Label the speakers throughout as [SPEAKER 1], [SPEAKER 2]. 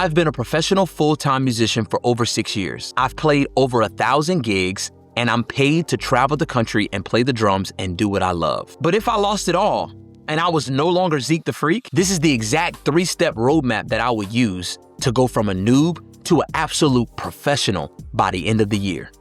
[SPEAKER 1] I've been a professional full-time musician for over 6 years. I've played over 1,000 gigs, and I'm paid to travel the country and play the drums and do what I love. But if I lost it all, and I was no longer Zyck the Freak, this is the exact 3-step roadmap that I would use to go from a noob to an absolute professional by the end of the year.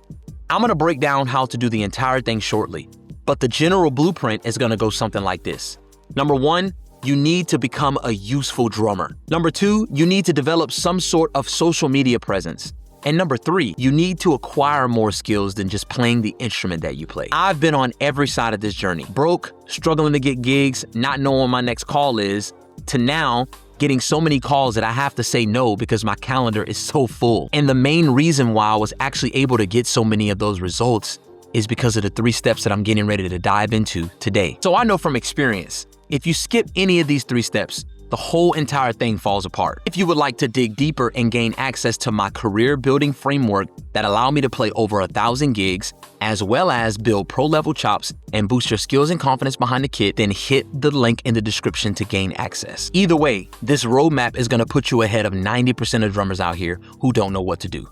[SPEAKER 1] I'm gonna break down how to do the entire thing shortly, but the general blueprint is gonna go something like this. Number 1, you need to become a useful drummer. Number 2, you need to develop some sort of social media presence. And number 3, you need to acquire more skills than just playing the instrument that you play. I've been on every side of this journey. Broke, struggling to get gigs, not knowing when my next call is, to now getting so many calls that I have to say no because my calendar is so full. And the main reason why I was actually able to get so many of those results is because of the 3 steps that I'm getting ready to dive into today. So I know from experience, if you skip any of these 3 steps, the whole entire thing falls apart. If you would like to dig deeper and gain access to my career building framework that allow me to play over 1,000 gigs, as well as build pro-level chops and boost your skills and confidence behind the kit, then hit the link in the description to gain access. Either way, this roadmap is gonna put you ahead of 90% of drummers out here who don't know what to do.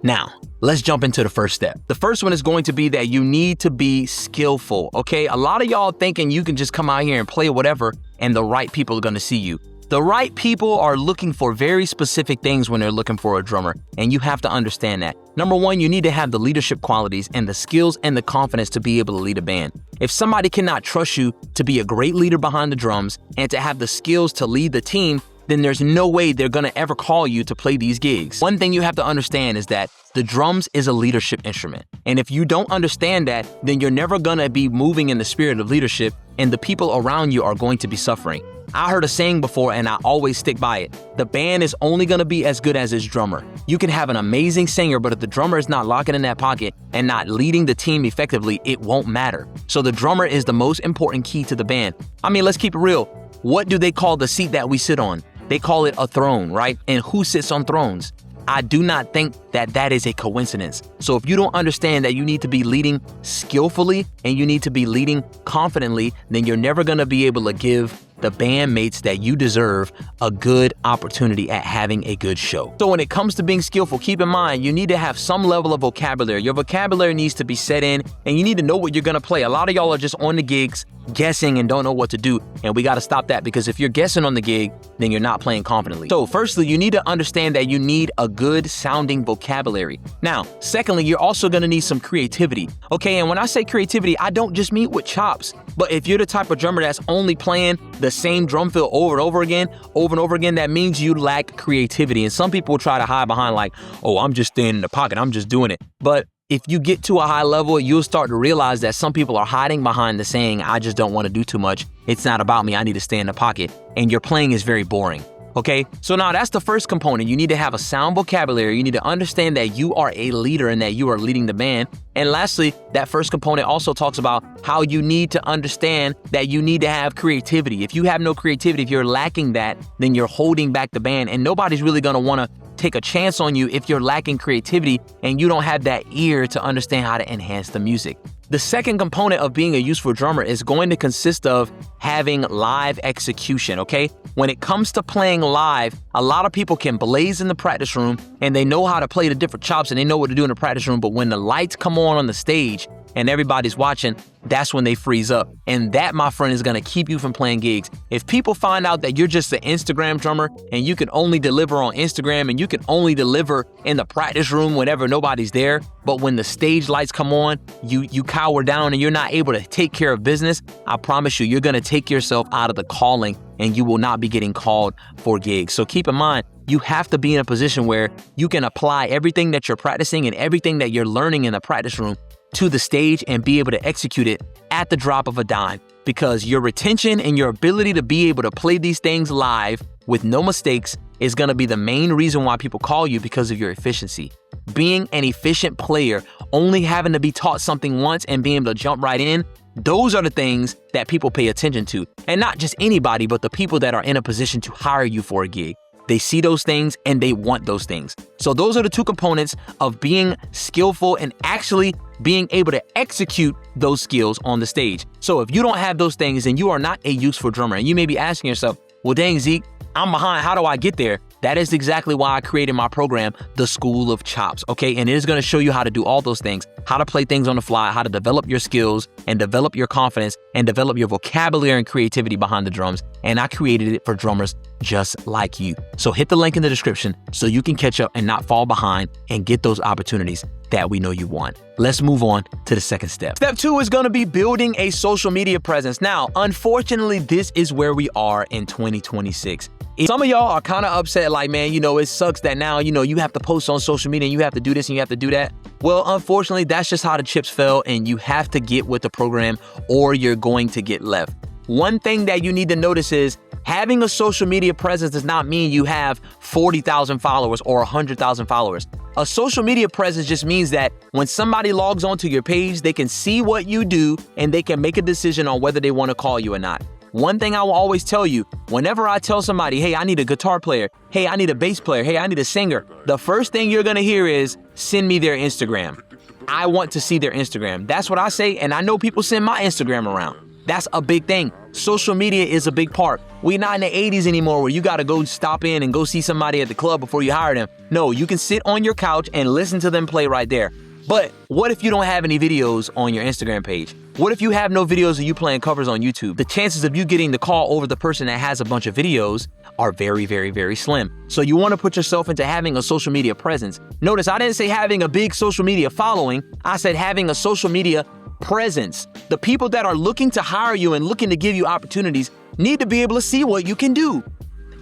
[SPEAKER 1] Now, let's jump into the first step. The first one is going to be that you need to be skillful, okay? A lot of y'all thinking you can just come out here and play whatever and the right people are gonna see you. The right people are looking for very specific things when they're looking for a drummer, and you have to understand that. Number 1, you need to have the leadership qualities and the skills and the confidence to be able to lead a band. If somebody cannot trust you to be a great leader behind the drums and to have the skills to lead the team, then there's no way they're gonna ever call you to play these gigs. One thing you have to understand is that the drums is a leadership instrument. And if you don't understand that, then you're never gonna be moving in the spirit of leadership, and the people around you are going to be suffering. I heard a saying before, and I always stick by it. The band is only gonna be as good as its drummer. You can have an amazing singer, but if the drummer is not locking in that pocket and not leading the team effectively, it won't matter. So the drummer is the most important key to the band. I mean, let's keep it real. What do they call the seat that we sit on? They call it a throne, right? And who sits on thrones? I do not think that that is a coincidence. So if you don't understand that you need to be leading skillfully and you need to be leading confidently, then you're never gonna be able to give the bandmates that you deserve a good opportunity at having a good show. So when it comes to being skillful, keep in mind, you need to have some level of vocabulary. Your vocabulary needs to be set in, and you need to know what you're gonna play. A lot of y'all are just on the gigs guessing and don't know what to do, and we gotta stop that, because if you're guessing on the gig, then you're not playing confidently. So firstly, you need to understand that you need a good sounding vocabulary. Now, secondly, you're also gonna need some creativity. Okay, and when I say creativity, I don't just mean with chops, but if you're the type of drummer that's only playing the same drum fill over and over again, that means you lack creativity. And some people try to hide behind like, oh, I'm just staying in the pocket, I'm just doing it. But if you get to a high level, you'll start to realize that some people are hiding behind the saying, I just don't want to do too much. It's not about me, I need to stay in the pocket. And your playing is very boring. Okay, so now that's the first component. You need to have a sound vocabulary. You need to understand that you are a leader and that you are leading the band. And lastly, that first component also talks about how you need to understand that you need to have creativity. If you have no creativity, if you're lacking that, then you're holding back the band, and nobody's really gonna wanna take a chance on you if you're lacking creativity and you don't have that ear to understand how to enhance the music. The second component of being a useful drummer is going to consist of having live execution, okay? When it comes to playing live, a lot of people can blaze in the practice room and they know how to play the different chops and they know what to do in the practice room, but when the lights come on the stage and everybody's watching, that's when they freeze up. And that, my friend, is gonna keep you from playing gigs. If people find out that you're just an Instagram drummer and you can only deliver on Instagram and you can only deliver in the practice room whenever nobody's there, but when the stage lights come on, you cower down and you're not able to take care of business, I promise you, you're gonna take yourself out of the calling and you will not be getting called for gigs. So keep in mind, you have to be in a position where you can apply everything that you're practicing and everything that you're learning in the practice room to the stage and be able to execute it at the drop of a dime, because your retention and your ability to be able to play these things live with no mistakes is going to be the main reason why people call you, because of your efficiency. Being an efficient player, only having to be taught something once and being able to jump right in, those are the things that people pay attention to. And not just anybody, but the people that are in a position to hire you for a gig. They see those things and they want those things. So those are the two components of being skillful and actually being able to execute those skills on the stage. So if you don't have those things, then you are not a useful drummer. And you may be asking yourself, well, dang, Zyck, I'm behind. How do I get there? That is exactly why I created my program, The School of Chops, okay? And it is going to show you how to do all those things, how to play things on the fly, how to develop your skills and develop your confidence and develop your vocabulary and creativity behind the drums. And I created it for drummers just like you. So hit the link in the description so you can catch up and not fall behind and get those opportunities that we know you want. Let's move on to the second step. Step 2 is going to be building a social media presence. Now, unfortunately, this is where we are in 2026. Some of y'all are kind of upset, like, man, it sucks that now, you have to post on social media and you have to do this and you have to do that. Well, unfortunately, that's just how the chips fell, and you have to get with the program or you're going to get left. One thing that you need to notice is having a social media presence does not mean you have 40,000 followers or 100,000 followers. A social media presence just means that when somebody logs onto your page, they can see what you do and they can make a decision on whether they want to call you or not. One thing I will always tell you, whenever I tell somebody, hey, I need a guitar player, hey, I need a bass player, hey, I need a singer, the first thing you're going to hear is send me their Instagram. I want to see their Instagram. That's what I say, and I know people send my Instagram around. That's a big thing. Social media is a big part. We're not in the 80s anymore where you got to go stop in and go see somebody at the club before you hire them. No, you can sit on your couch and listen to them play right there. But what if you don't have any videos on your Instagram page? What if you have no videos of you playing covers on YouTube? The chances of you getting the call over the person that has a bunch of videos are very, very, very slim. So you want to put yourself into having a social media presence. Notice I didn't say having a big social media following. I said having a social media presence. The people that are looking to hire you and looking to give you opportunities need to be able to see what you can do.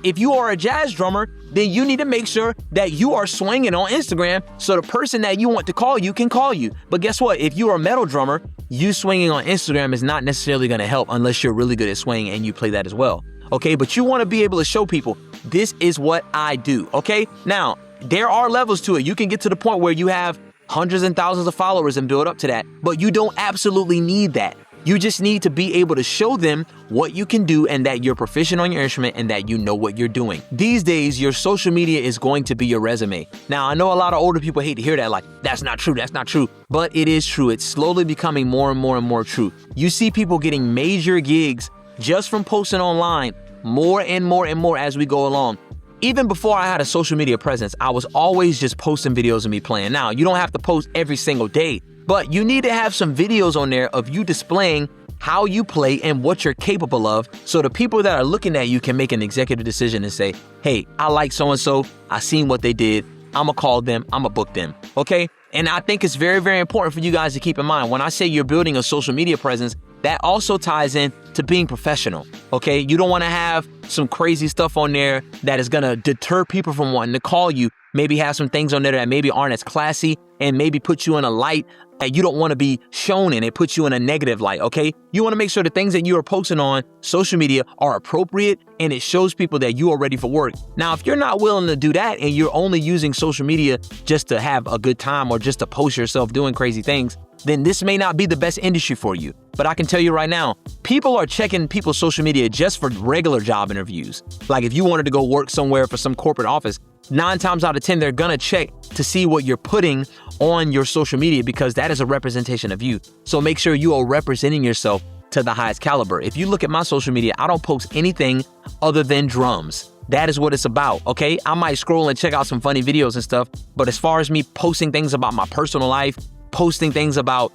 [SPEAKER 1] If you are a jazz drummer, then you need to make sure that you are swinging on Instagram so the person that you want to call you can call you. But guess what? If you are a metal drummer, you swinging on Instagram is not necessarily going to help unless you're really good at swinging and you play that as well. Okay, but you want to be able to show people, this is what I do. Okay, now there are levels to it. You can get to the point where you have hundreds and thousands of followers and build up to that, but you don't absolutely need that. You just need to be able to show them what you can do and that you're proficient on your instrument and that you know what you're doing. These days, your social media is going to be your resume. Now, I know a lot of older people hate to hear that, like, that's not true, that's not true. But it is true. It's slowly becoming more and more and more true. You see people getting major gigs just from posting online more and more and more as we go along. Even before I had a social media presence, I was always just posting videos of me playing. Now, you don't have to post every single day, but you need to have some videos on there of you displaying how you play and what you're capable of so the people that are looking at you can make an executive decision and say, hey, I like so-and-so, I seen what they did, I'm gonna call them, I'm gonna book them, okay? And I think it's very, very important for you guys to keep in mind, when I say you're building a social media presence, that also ties in to being professional, okay? You don't wanna have some crazy stuff on there that is gonna deter people from wanting to call you. Maybe have some things on there that maybe aren't as classy and maybe put you in a light that you don't want to be shown in. It puts you in a negative light, okay? You want to make sure the things that you are posting on social media are appropriate and it shows people that you are ready for work. Now, if you're not willing to do that and you're only using social media just to have a good time or just to post yourself doing crazy things, then this may not be the best industry for you. But I can tell you right now, people are checking people's social media just for regular job interviews. Like if you wanted to go work somewhere for some corporate office, 9 times out of 10, they're gonna check to see what you're putting on your social media because that is a representation of you. So make sure you are representing yourself to the highest caliber. If you look at my social media, I don't post anything other than drums. That is what it's about, okay? I might scroll and check out some funny videos and stuff, but as far as me posting things about my personal life, posting things about,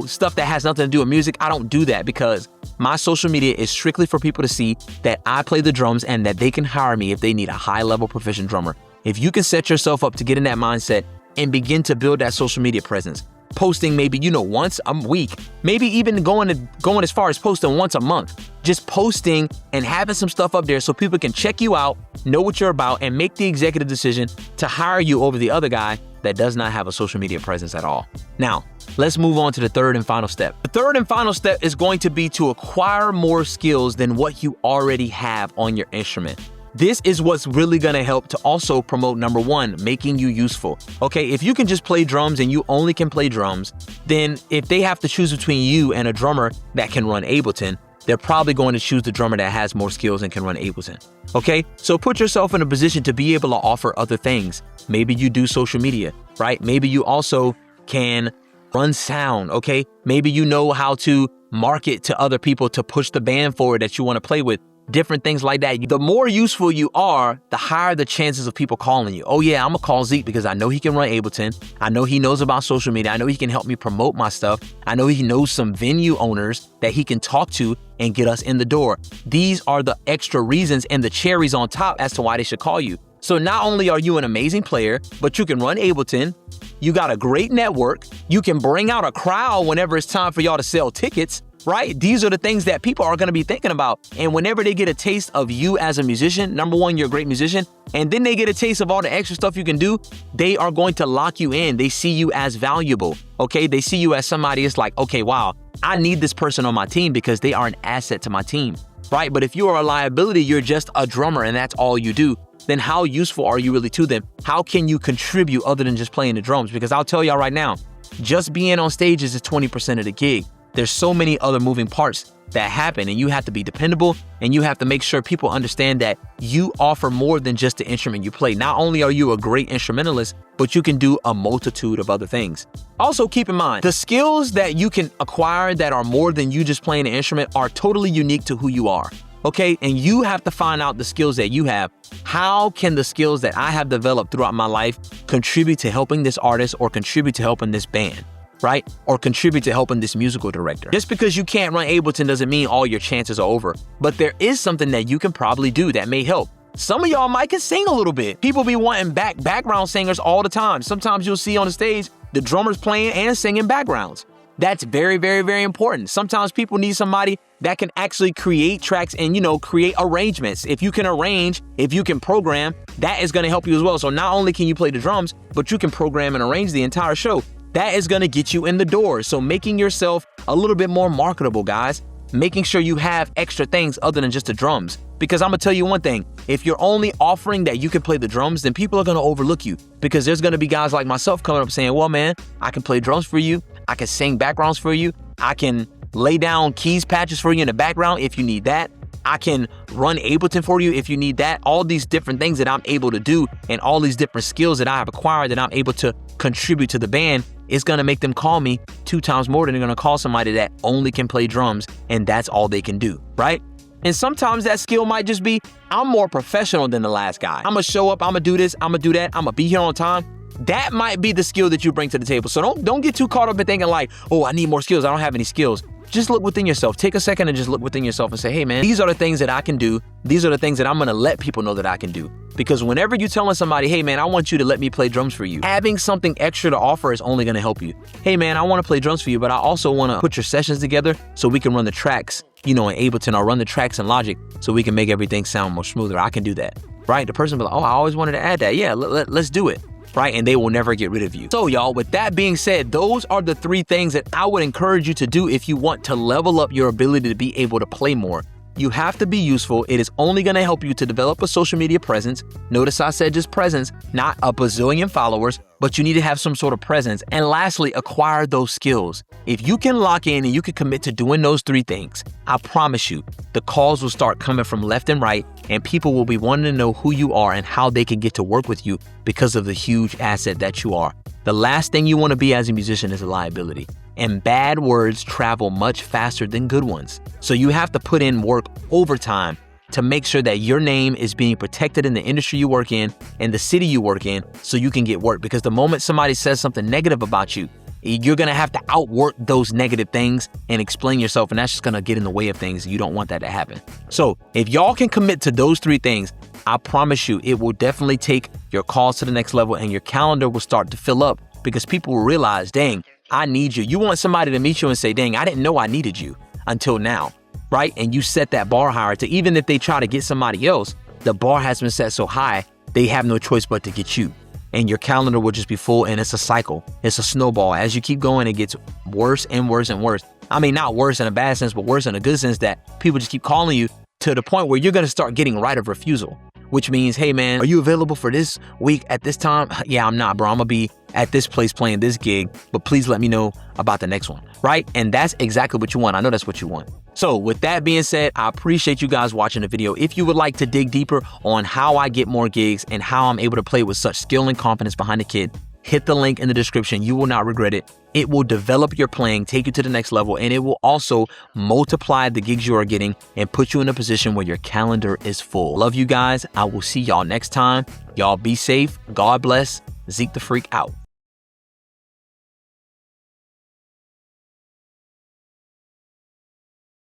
[SPEAKER 1] stuff that has nothing to do with music, I don't do that because my social media is strictly for people to see that I play the drums and that they can hire me if they need a high-level proficient drummer. If you can set yourself up to get in that mindset and begin to build that social media presence, posting maybe, once a week, maybe even going as far as posting once a month, just posting and having some stuff up there so people can check you out, know what you're about, and make the executive decision to hire you over the other guy that does not have a social media presence at all. Now, let's move on to the third and final step. The third and final step is going to be to acquire more skills than what you already have on your instrument. This is what's really gonna help to also promote number 1, making you useful. Okay, if you can just play drums and you only can play drums, then if they have to choose between you and a drummer that can run Ableton, they're probably going to choose the drummer that has more skills and can run Ableton. Okay, so put yourself in a position to be able to offer other things. Maybe you do social media, right? Maybe you also can run sound, okay? Maybe you know how to market to other people to push the band forward that you want to play with. different things like that. The more useful you are, the higher the chances of people calling you. Oh yeah, I'm gonna call Zyck because I know he can run Ableton. I know he knows about social media. I know he can help me promote my stuff. I know he knows some venue owners that he can talk to and get us in the door. These are the extra reasons and the cherries on top as to why they should call you. So not only are you an amazing player, but you can run Ableton. You got a great network. You can bring out a crowd whenever it's time for y'all to sell tickets, right? These are the things that people are going to be thinking about. And whenever they get a taste of you as a musician, number one, you're a great musician, and then they get a taste of all the extra stuff you can do, they are going to lock you in. They see you as valuable, okay? They see you as somebody that's like, okay, wow, I need this person on my team because they are an asset to my team, right? But if you are a liability, you're just a drummer and that's all you do, then how useful are you really to them? How can you contribute other than just playing the drums? Because I'll tell y'all right now, just being on stages is 20% of the gig. There's so many other moving parts that happen, and you have to be dependable, and you have to make sure people understand that you offer more than just the instrument you play. Not only are you a great instrumentalist, but you can do a multitude of other things. Also, keep in mind, the skills that you can acquire that are more than you just playing an instrument are totally unique to who you are. Okay, and you have to find out the skills that you have. How can the skills that I have developed throughout my life contribute to helping this artist or contribute to helping this band, right? Or contribute to helping this musical director? Just because you can't run Ableton doesn't mean all your chances are over, but there is something that you can probably do that may help. Some of y'all might can sing a little bit. People be wanting background singers all the time. Sometimes you'll see on the stage, the drummers playing and singing backgrounds. That's very, very, very important. Sometimes people need somebody that can actually create tracks and, create arrangements. If you can arrange, if you can program, that is going to help you as well. So not only can you play the drums, but you can program and arrange the entire show. That is going to get you in the door. So making yourself a little bit more marketable, guys. Making sure you have extra things other than just the drums. Because I'm going to tell you one thing, if you're only offering that you can play the drums, then people are going to overlook you, because there's going to be guys like myself coming up saying, well, man, I can play drums for you. I can sing backgrounds for you. I can lay down keys patches for you in the background if you need that. I can run Ableton for you if you need that. All these different things that I'm able to do and all these different skills that I have acquired that I'm able to contribute to the band is going to make them call me 2 times more than they're going to call somebody that only can play drums and that's all they can do, right? And sometimes that skill might just be, I'm more professional than the last guy. I'm going to show up, I'm going to do this, I'm going to do that, I'm going to be here on time. That might be the skill that you bring to the table. So don't get too caught up in thinking like, oh, I need more skills. I don't have any skills. Just look within yourself. Take a second and just look within yourself and say, hey man, these are the things that I can do. These are the things that I'm gonna let people know that I can do. Because whenever you're telling somebody, hey man, I want you to let me play drums for you, having something extra to offer is only gonna help you. Hey man, I wanna play drums for you, but I also wanna put your sessions together so we can run the tracks, in Ableton, or run the tracks in Logic so we can make everything sound more smoother. I can do that, right? The person will be like, oh, I always wanted to add that. Yeah, let's do it. Right? And they will never get rid of you. So y'all, with that being said, those are the 3 things that I would encourage you to do if you want to level up your ability to be able to play more. You have to be useful. It is only going to help you to develop a social media presence. Notice I said just presence, not a bazillion followers, but you need to have some sort of presence. And lastly, acquire those skills. If you can lock in and you can commit to doing those 3 things, I promise you, the calls will start coming from left and right, and people will be wanting to know who you are and how they can get to work with you because of the huge asset that you are. The last thing you want to be as a musician is a liability. And bad words travel much faster than good ones. So you have to put in work overtime to make sure that your name is being protected in the industry you work in and the city you work in so you can get work. Because the moment somebody says something negative about you, you're going to have to outwork those negative things and explain yourself, and that's just going to get in the way of things. You don't want that to happen. So if y'all can commit to those 3 things, I promise you it will definitely take your calls to the next level, and your calendar will start to fill up because people will realize, dang, I need you. You want somebody to meet you and say, dang, I didn't know I needed you until now, right? And you set that bar higher to, even if they try to get somebody else, the bar has been set so high, they have no choice but to get you. And your calendar will just be full, and it's a cycle. It's a snowball. As you keep going, it gets worse and worse and worse. I mean, not worse in a bad sense, but worse in a good sense, that people just keep calling you to the point where you're going to start getting right of refusal, which means, hey man, are you available for this week at this time? Yeah, I'm not, bro. I'm going to be at this place playing this gig, but please let me know about the next one, right? And that's exactly what you want. I know that's what you want. So with that being said, I appreciate you guys watching the video. If you would like to dig deeper on how I get more gigs and how I'm able to play with such skill and confidence behind the kit, hit the link in the description. You will not regret it. It will develop your playing, take you to the next level, and it will also multiply the gigs you are getting and put you in a position where your calendar is full. Love you guys. I will see y'all next time. Y'all be safe. God bless. Zyck the Freak out.